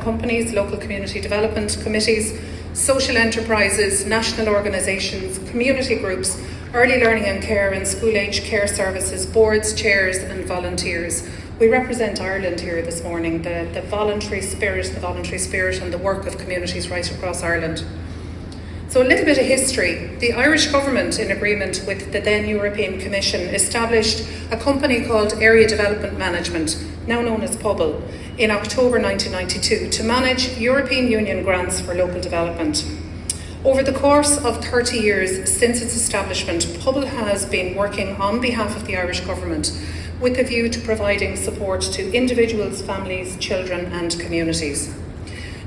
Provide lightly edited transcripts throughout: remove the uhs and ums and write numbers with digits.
companies, local community development committees, social enterprises, national organisations, community groups, early learning and care and school-age care services, boards, chairs and volunteers. We represent Ireland here this morning, the voluntary spirit and the work of communities right across Ireland. So a little bit of history. The Irish government, in agreement with the then European Commission, established a company called Area Development Management, now known as PUBL, in October 1992 to manage European Union grants for local development. Over the course of 30 years since its establishment, PUBL has been working on behalf of the Irish government with a view to providing support to individuals, families, children and communities.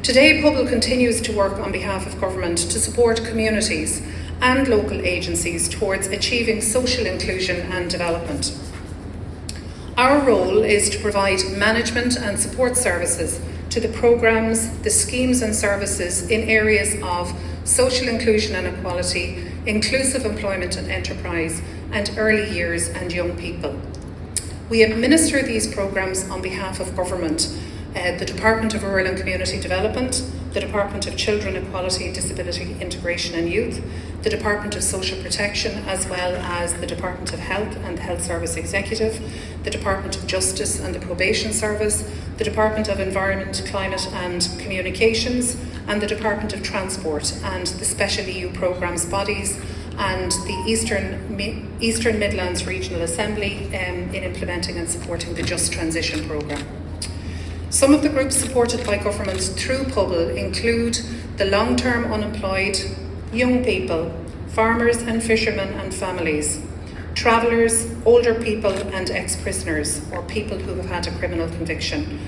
Today, PUBL continues to work on behalf of government to support communities and local agencies towards achieving social inclusion and development. Our role is to provide management and support services to the programmes, the schemes and services in areas of social inclusion and equality, inclusive employment and enterprise, and early years and young people. We administer these programmes on behalf of government, the Department of Rural and Community Development, the Department of Children, Equality, Disability, Integration and Youth, the Department of Social Protection, as well as the Department of Health and the Health Service Executive, the Department of Justice and the Probation Service, the Department of Environment, Climate and Communications, and the Department of Transport and the Special EU Programmes bodies and the Eastern Midlands Regional Assembly in implementing and supporting the Just Transition Programme. Some of the groups supported by government through PUBL include the long-term unemployed, young people, farmers and fishermen and families, travellers, older people and ex-prisoners or people who have had a criminal conviction.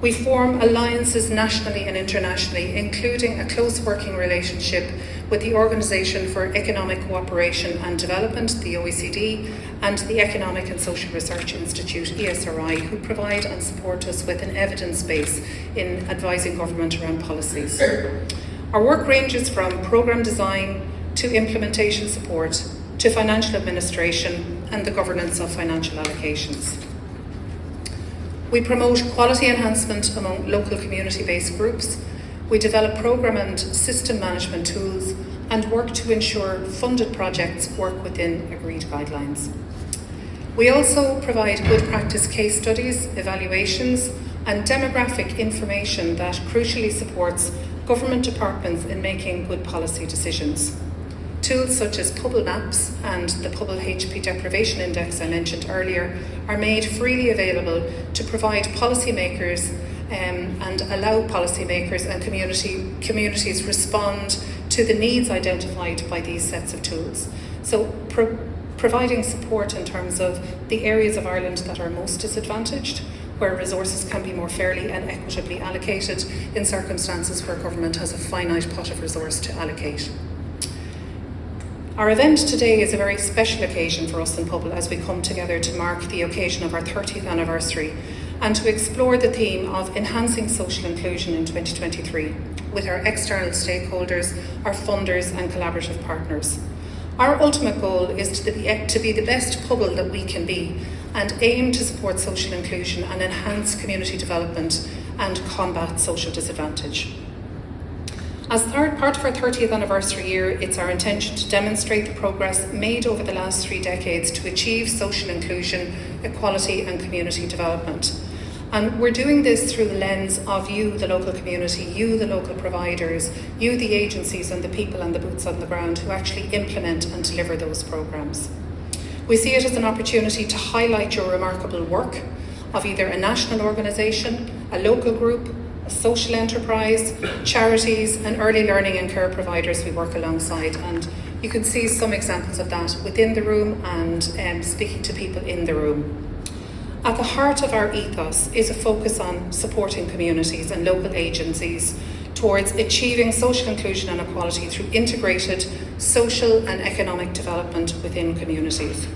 We form alliances nationally and internationally, including a close working relationship with the Organisation for Economic Cooperation and Development, the OECD, and the Economic and Social Research Institute, ESRI, who provide and support us with an evidence base in advising government around policies. Our work ranges from programme design to implementation support to financial administration and the governance of financial allocations. We promote quality enhancement among local community-based groups. We develop programme and system management tools and work to ensure funded projects work within agreed guidelines. We also provide good practice case studies, evaluations and demographic information that crucially supports government departments in making good policy decisions. Tools such as PUBL Maps and the PUBL HP Deprivation Index I mentioned earlier are made freely available to provide policymakers and allow policymakers and communities respond to the needs identified by these sets of tools. So providing support in terms of the areas of Ireland that are most disadvantaged, where resources can be more fairly and equitably allocated in circumstances where government has a finite pot of resource to allocate. Our event today is a very special occasion for us in PUBL as we come together to mark the occasion of our 30th anniversary and to explore the theme of enhancing social inclusion in 2023 with our external stakeholders, our funders and collaborative partners. Our ultimate goal is to be the best PUBL that we can be and aim to support social inclusion and enhance community development and combat social disadvantage. As part of our 30th anniversary year, it's our intention to demonstrate the progress made over the last 3 decades to achieve social inclusion, equality and community development. And we're doing this through the lens of you, the local community, you, the local providers, you, the agencies and the people and the boots on the ground who actually implement and deliver those programmes. We see it as an opportunity to highlight your remarkable work of either a national organisation, a local group, a social enterprise, charities and early learning and care providers we work alongside. And you can see some examples of that within the room and speaking to people in the room. At the heart of our ethos is a focus on supporting communities and local agencies towards achieving social inclusion and equality through integrated social and economic development within communities.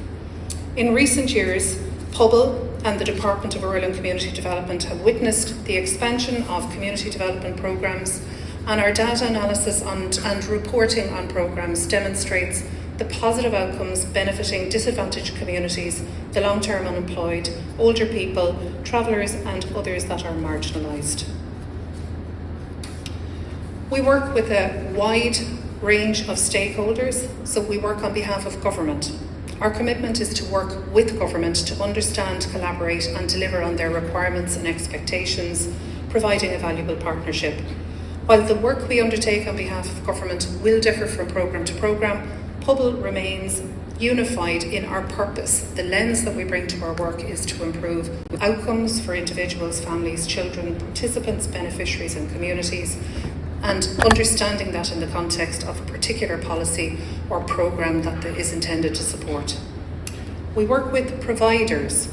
In recent years, PUBL and the Department of Rural and Community Development have witnessed the expansion of community development programmes, and our data analysis and reporting on programmes demonstrates the positive outcomes benefiting disadvantaged communities, the long-term unemployed, older people, travellers and others that are marginalised. We work with a wide range of stakeholders, so we work on behalf of government. Our commitment is to work with government to understand, collaborate and deliver on their requirements and expectations, providing a valuable partnership. While the work we undertake on behalf of government will differ from programme to programme, Pobal remains unified in our purpose. The lens that we bring to our work is to improve outcomes for individuals, families, children, participants, beneficiaries and communities, and understanding that in the context of a particular policy or programme that is intended to support. We work with providers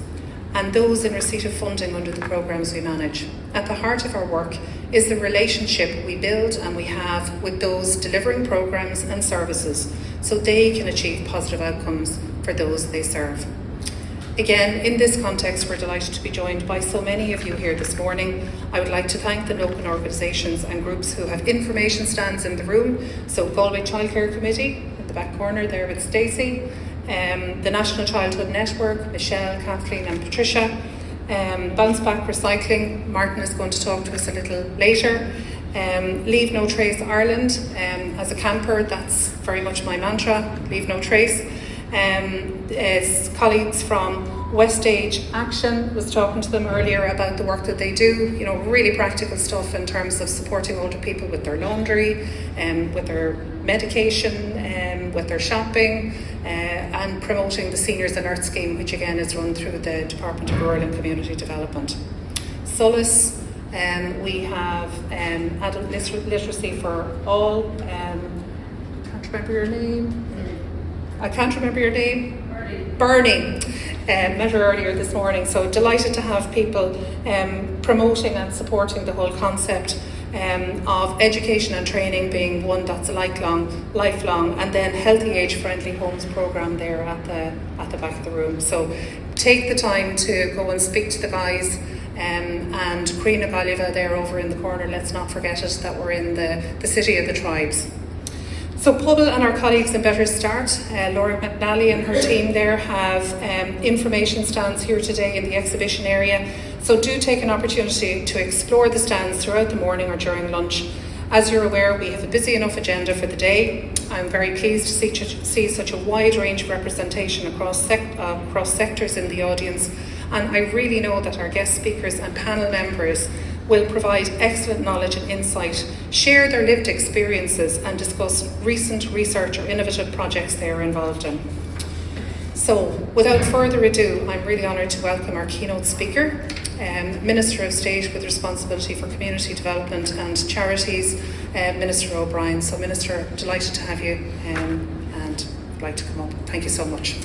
and those in receipt of funding under the programmes we manage. At the heart of our work is the relationship we build and we have with those delivering programmes and services so they can achieve positive outcomes for those they serve. Again, in this context, we're delighted to be joined by so many of you here this morning. I would like to thank the local organisations and groups who have information stands in the room. So Galway Childcare Committee, in the back corner there with Stacey, the National Childhood Network, Michelle, Kathleen and Patricia, Bounce Back Recycling, Martin is going to talk to us a little later, Leave No Trace Ireland, as a camper that's very much my mantra, leave no trace. Colleagues from West Age Action, was talking to them earlier about the work that they do, you know, really practical stuff in terms of supporting older people with their laundry, with their medication, with their shopping, and promoting the Seniors Alert Scheme, which again is run through the Department of Rural and Community Development. Solace, we have adult literacy for all. Can't remember your name. I can't remember your name. Bernie. Met her earlier this morning, so delighted to have people promoting and supporting the whole concept of education and training being one that's lifelong, and then Healthy Age Friendly Homes programme there at the back of the room. So take the time to go and speak to the guys, and Queen of Oliva there over in the corner, let's not forget it, that we're in the city of the tribes. So Pobal and our colleagues in Better Start, Laura McNally and her team there have information stands here today in the exhibition area. So do take an opportunity to explore the stands throughout the morning or during lunch. As you're aware, we have a busy enough agenda for the day. I'm very pleased to see such a wide range of representation across sectors in the audience. And I really know that our guest speakers and panel members will provide excellent knowledge and insight, share their lived experiences and discuss recent research or innovative projects they are involved in. So without further ado, I'm really honoured to welcome our keynote speaker, Minister of State with responsibility for community development and charities, Minister O'Brien. So Minister, delighted to have you and I'd like to come up. Thank you so much.